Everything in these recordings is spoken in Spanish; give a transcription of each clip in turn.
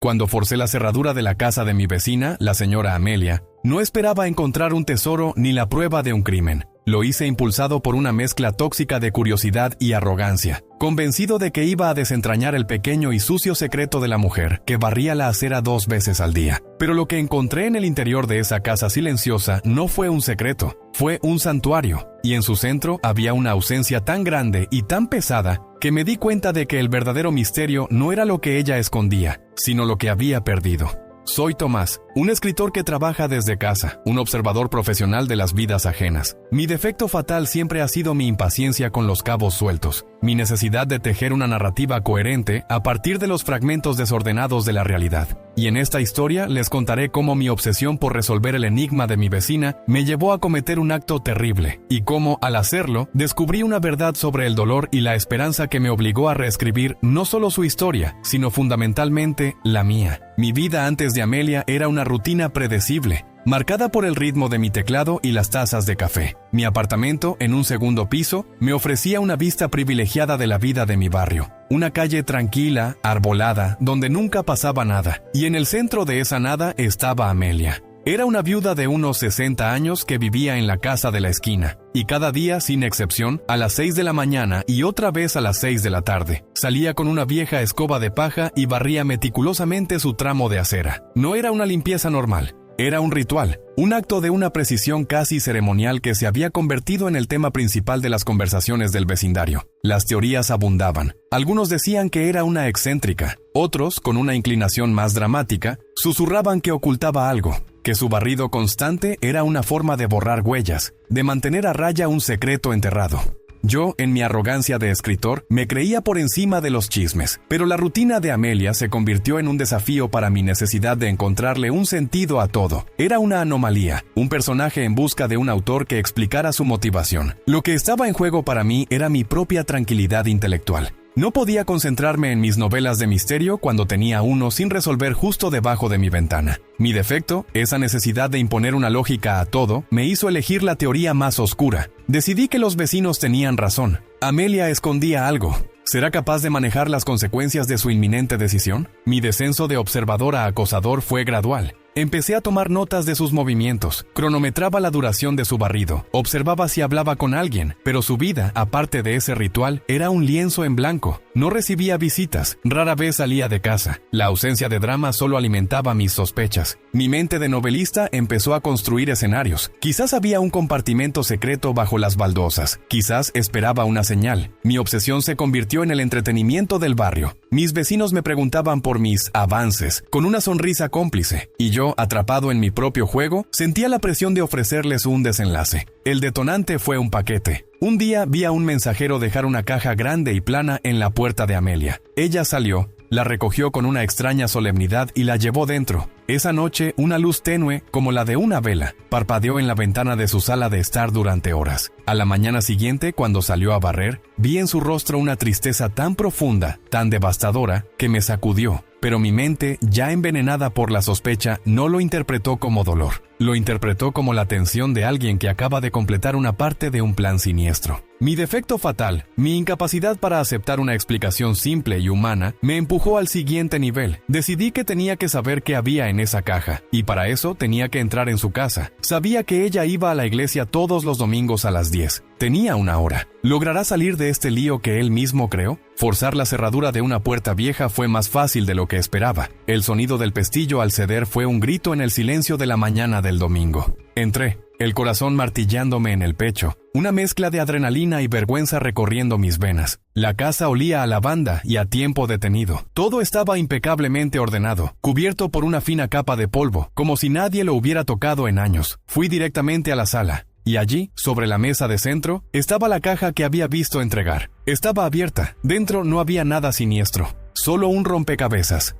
Cuando forcé la cerradura de la casa de mi vecina, la señora Amelia, no esperaba encontrar un tesoro ni la prueba de un crimen. Lo hice impulsado por una mezcla tóxica de curiosidad y arrogancia, convencido de que iba a desentrañar el pequeño y sucio secreto de la mujer que barría la acera 2 veces al día. Pero lo que encontré en el interior de esa casa silenciosa no fue un secreto, fue un santuario, y en su centro había una ausencia tan grande y tan pesada que me di cuenta de que el verdadero misterio no era lo que ella escondía, sino lo que había perdido. Soy Tomás, un escritor que trabaja desde casa, un observador profesional de las vidas ajenas. Mi defecto fatal siempre ha sido mi impaciencia con los cabos sueltos, mi necesidad de tejer una narrativa coherente a partir de los fragmentos desordenados de la realidad. Y en esta historia les contaré cómo mi obsesión por resolver el enigma de mi vecina me llevó a cometer un acto terrible, y cómo, al hacerlo, descubrí una verdad sobre el dolor y la esperanza que me obligó a reescribir no solo su historia, sino fundamentalmente la mía. Mi vida antes de Amelia era una rutina predecible, marcada por el ritmo de mi teclado y las tazas de café. Mi apartamento, en un segundo piso, me ofrecía una vista privilegiada de la vida de mi barrio. Una calle tranquila, arbolada, donde nunca pasaba nada. Y en el centro de esa nada estaba Amelia. Era una viuda de unos 60 años que vivía en la casa de la esquina, y cada día, sin excepción, a las 6 de la mañana y otra vez a las 6 de la tarde, salía con una vieja escoba de paja y barría meticulosamente su tramo de acera. No era una limpieza normal. Era un ritual, un acto de una precisión casi ceremonial que se había convertido en el tema principal de las conversaciones del vecindario. Las teorías abundaban. Algunos decían que era una excéntrica. Otros, con una inclinación más dramática, susurraban que ocultaba algo, que su barrido constante era una forma de borrar huellas, de mantener a raya un secreto enterrado. Yo, en mi arrogancia de escritor, me creía por encima de los chismes, pero la rutina de Amelia se convirtió en un desafío para mi necesidad de encontrarle un sentido a todo. Era una anomalía, un personaje en busca de un autor que explicara su motivación. Lo que estaba en juego para mí era mi propia tranquilidad intelectual. No podía concentrarme en mis novelas de misterio cuando tenía uno sin resolver justo debajo de mi ventana. Mi defecto, esa necesidad de imponer una lógica a todo, me hizo elegir la teoría más oscura. Decidí que los vecinos tenían razón. Amelia escondía algo. ¿Será capaz de manejar las consecuencias de su inminente decisión? Mi descenso de observador a acosador fue gradual. Empecé a tomar notas de sus movimientos, cronometraba la duración de su barrido, observaba si hablaba con alguien, pero su vida, aparte de ese ritual, era un lienzo en blanco. No recibía visitas, rara vez salía de casa. La ausencia de drama solo alimentaba mis sospechas. Mi mente de novelista empezó a construir escenarios. Quizás había un compartimento secreto bajo las baldosas, quizás esperaba una señal. Mi obsesión se convirtió en el entretenimiento del barrio. Mis vecinos me preguntaban por mis avances, con una sonrisa cómplice, y yo, atrapado en mi propio juego, sentía la presión de ofrecerles un desenlace. El detonante fue un paquete. Un día vi a un mensajero dejar una caja grande y plana en la puerta de Amelia. Ella salió, la recogió con una extraña solemnidad y la llevó dentro. Esa noche, una luz tenue, como la de una vela, parpadeó en la ventana de su sala de estar durante horas. A la mañana siguiente, cuando salió a barrer, vi en su rostro una tristeza tan profunda, tan devastadora, que me sacudió. Pero mi mente, ya envenenada por la sospecha, no lo interpretó como dolor. Lo interpretó como la tensión de alguien que acaba de completar una parte de un plan siniestro. Mi defecto fatal, mi incapacidad para aceptar una explicación simple y humana, me empujó al siguiente nivel. Decidí que tenía que saber qué había en esa caja, y para eso tenía que entrar en su casa. Sabía que ella iba a la iglesia todos los domingos a las 10. Tenía una hora. ¿Logrará salir de este lío que él mismo creó? Forzar la cerradura de una puerta vieja fue más fácil de lo que esperaba. El sonido del pestillo al ceder fue un grito en el silencio de la mañana del domingo. Entré, el corazón martillándome en el pecho, una mezcla de adrenalina y vergüenza recorriendo mis venas. La casa olía a lavanda y a tiempo detenido. Todo estaba impecablemente ordenado, cubierto por una fina capa de polvo, como si nadie lo hubiera tocado en años. Fui directamente a la sala. Y allí, sobre la mesa de centro, estaba la caja que había visto entregar. Estaba abierta. Dentro no había nada siniestro. Solo un rompecabezas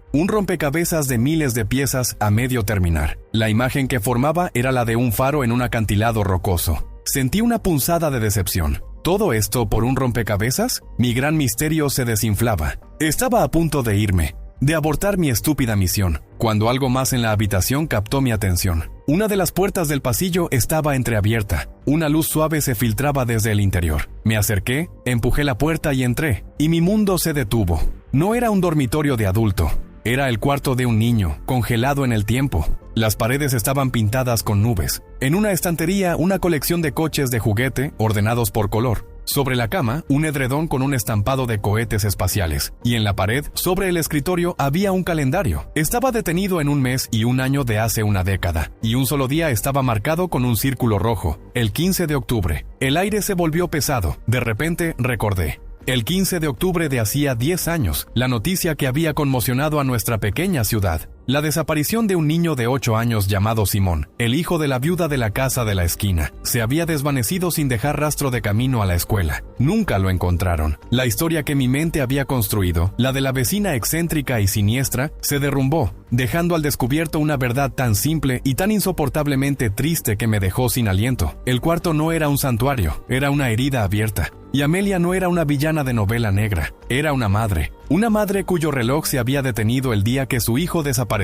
de miles de piezas a medio terminar. La imagen que formaba era la de un faro en un acantilado rocoso. Sentí una punzada de decepción. ¿Todo esto por un rompecabezas? Mi gran misterio se desinflaba. Estaba a punto de irme, de abortar mi estúpida misión, cuando algo más en la habitación captó mi atención. Una de las puertas del pasillo estaba entreabierta. Una luz suave se filtraba desde el interior. Me acerqué, empujé la puerta y entré, y mi mundo se detuvo. No era un dormitorio de adulto. Era el cuarto de un niño, congelado en el tiempo. Las paredes estaban pintadas con nubes. En una estantería, una colección de coches de juguete ordenados por color. Sobre la cama, un edredón con un estampado de cohetes espaciales. Y en la pared, sobre el escritorio, había un calendario. Estaba detenido en un mes y un año de hace una década. Y un solo día estaba marcado con un círculo rojo. El 15 de octubre. El aire se volvió pesado. De repente, recordé. El 15 de octubre de hacía 10 años, la noticia que había conmocionado a nuestra pequeña ciudad. La desaparición de un niño de 8 años llamado Simón, el hijo de la viuda de la casa de la esquina. Se había desvanecido sin dejar rastro de camino a la escuela. Nunca lo encontraron. La historia que mi mente había construido, la de la vecina excéntrica y siniestra, se derrumbó, dejando al descubierto una verdad tan simple y tan insoportablemente triste que me dejó sin aliento. El cuarto no era un santuario, era una herida abierta. Y Amelia no era una villana de novela negra, era una madre cuyo reloj se había detenido el día que su hijo desapareció.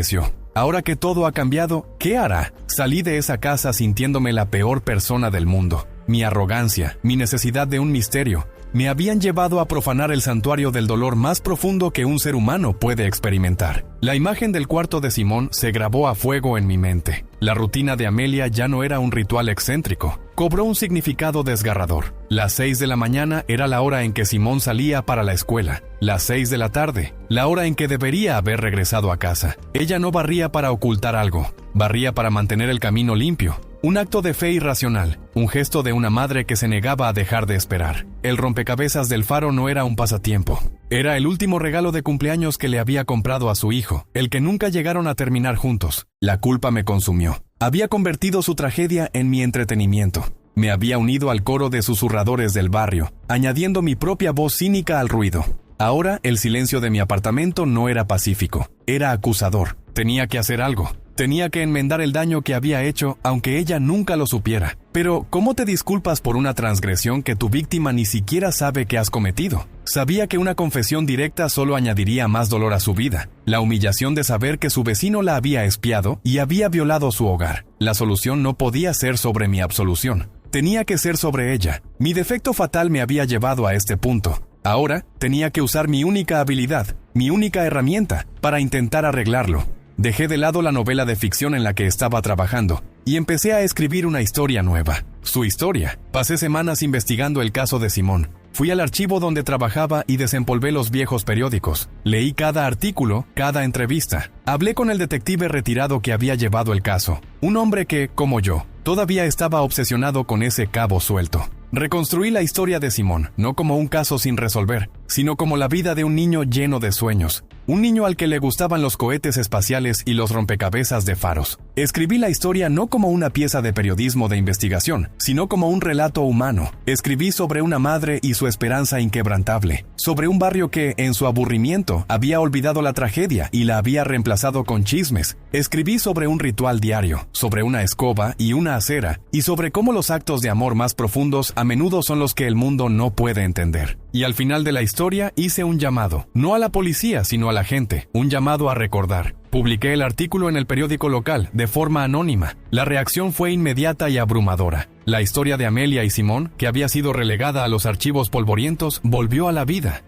Ahora que todo ha cambiado, ¿qué hará? Salí de esa casa sintiéndome la peor persona del mundo. Mi arrogancia, mi necesidad de un misterio, me habían llevado a profanar el santuario del dolor más profundo que un ser humano puede experimentar. La imagen del cuarto de Simón se grabó a fuego en mi mente. La rutina de Amelia ya no era un ritual excéntrico. Cobró un significado desgarrador. Las 6 de la mañana era la hora en que Simón salía para la escuela. Las 6 de la tarde, la hora en que debería haber regresado a casa. Ella no barría para ocultar algo. Barría para mantener el camino limpio. Un acto de fe irracional, un gesto de una madre que se negaba a dejar de esperar. El rompecabezas del faro no era un pasatiempo. Era el último regalo de cumpleaños que le había comprado a su hijo, el que nunca llegaron a terminar juntos. La culpa me consumió. Había convertido su tragedia en mi entretenimiento. Me había unido al coro de susurradores del barrio, añadiendo mi propia voz cínica al ruido. Ahora el silencio de mi apartamento no era pacífico, era acusador. Tenía que hacer algo. Tenía que enmendar el daño que había hecho, aunque ella nunca lo supiera. Pero, ¿cómo te disculpas por una transgresión que tu víctima ni siquiera sabe que has cometido? Sabía que una confesión directa solo añadiría más dolor a su vida. La humillación de saber que su vecino la había espiado y había violado su hogar. La solución no podía ser sobre mi absolución. Tenía que ser sobre ella. Mi defecto fatal me había llevado a este punto. Ahora, tenía que usar mi única habilidad, mi única herramienta, para intentar arreglarlo. Dejé de lado la novela de ficción en la que estaba trabajando y empecé a escribir una historia nueva. Su historia. Pasé semanas investigando el caso de Simón. Fui al archivo donde trabajaba y desempolvé los viejos periódicos. Leí cada artículo, cada entrevista. Hablé con el detective retirado que había llevado el caso. Un hombre que, como yo, todavía estaba obsesionado con ese cabo suelto. Reconstruí la historia de Simón, no como un caso sin resolver, sino como la vida de un niño lleno de sueños. Un niño al que le gustaban los cohetes espaciales y los rompecabezas de faros. Escribí la historia no como una pieza de periodismo de investigación, sino como un relato humano. Escribí sobre una madre y su esperanza inquebrantable, sobre un barrio que, en su aburrimiento, había olvidado la tragedia y la había reemplazado con chismes. Escribí sobre un ritual diario, sobre una escoba y una acera, y sobre cómo los actos de amor más profundos a menudo son los que el mundo no puede entender. Y al final de la historia hice un llamado, no a la policía, sino a la gente, un llamado a recordar. Publiqué el artículo en el periódico local, de forma anónima. La reacción fue inmediata y abrumadora. La historia de Amelia y Simón, que había sido relegada a los archivos polvorientos, volvió a la vida.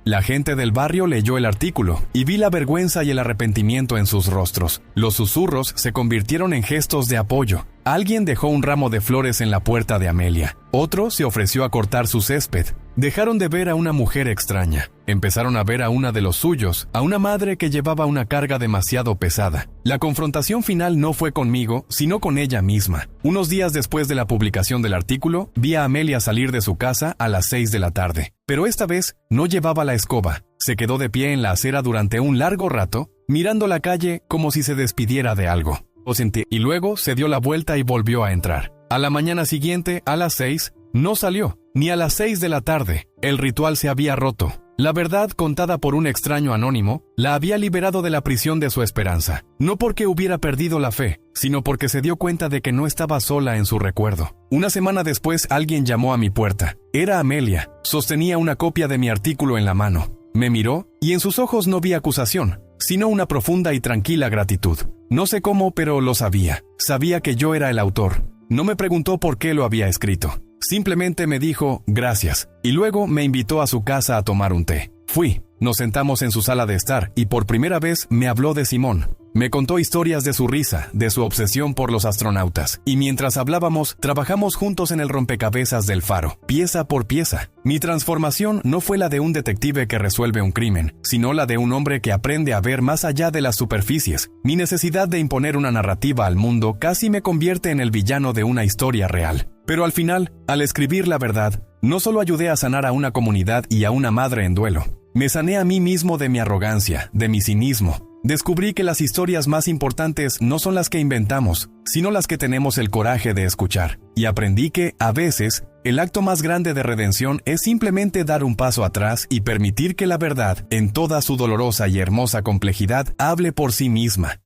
La gente del barrio leyó el artículo y vi la vergüenza y el arrepentimiento en sus rostros. Los susurros se convirtieron en gestos de apoyo. Alguien dejó un ramo de flores en la puerta de Amelia. Otro se ofreció a cortar su césped. Dejaron de ver a una mujer extraña. Empezaron a ver a una de los suyos, a una madre que llevaba una carga demasiado pesada. La confrontación final no fue conmigo, sino con ella misma. Unos días después de la publicación del artículo, vi a Amelia salir de su casa a las 6 de la tarde. Pero esta vez no llevaba la escoba. Se quedó de pie en la acera durante un largo rato, mirando la calle como si se despidiera de algo. Lo sentí, y luego se dio la vuelta y volvió a entrar. A la mañana siguiente, a las 6, no salió, ni a las 6 de la tarde. El ritual se había roto. La verdad, contada por un extraño anónimo, la había liberado de la prisión de su esperanza. No porque hubiera perdido la fe, sino porque se dio cuenta de que no estaba sola en su recuerdo. Una semana después, alguien llamó a mi puerta. Era Amelia. Sostenía una copia de mi artículo en la mano. Me miró, y en sus ojos no vi acusación, sino una profunda y tranquila gratitud. No sé cómo, pero lo sabía. Sabía que yo era el autor. No me preguntó por qué lo había escrito. Simplemente me dijo gracias, y luego me invitó a su casa a tomar un té. Fui. Nos sentamos en su sala de estar y por primera vez me habló de Simón. Me contó historias de su risa, de su obsesión por los astronautas, y mientras hablábamos, trabajamos juntos en el rompecabezas del faro, pieza por pieza. Mi transformación no fue la de un detective que resuelve un crimen, sino la de un hombre que aprende a ver más allá de las superficies. Mi necesidad de imponer una narrativa al mundo casi me convierte en el villano de una historia real. Pero al final, al escribir la verdad, no solo ayudé a sanar a una comunidad y a una madre en duelo, me sané a mí mismo de mi arrogancia, de mi cinismo. Descubrí que las historias más importantes no son las que inventamos, sino las que tenemos el coraje de escuchar. Y aprendí que, a veces, el acto más grande de redención es simplemente dar un paso atrás y permitir que la verdad, en toda su dolorosa y hermosa complejidad, hable por sí misma.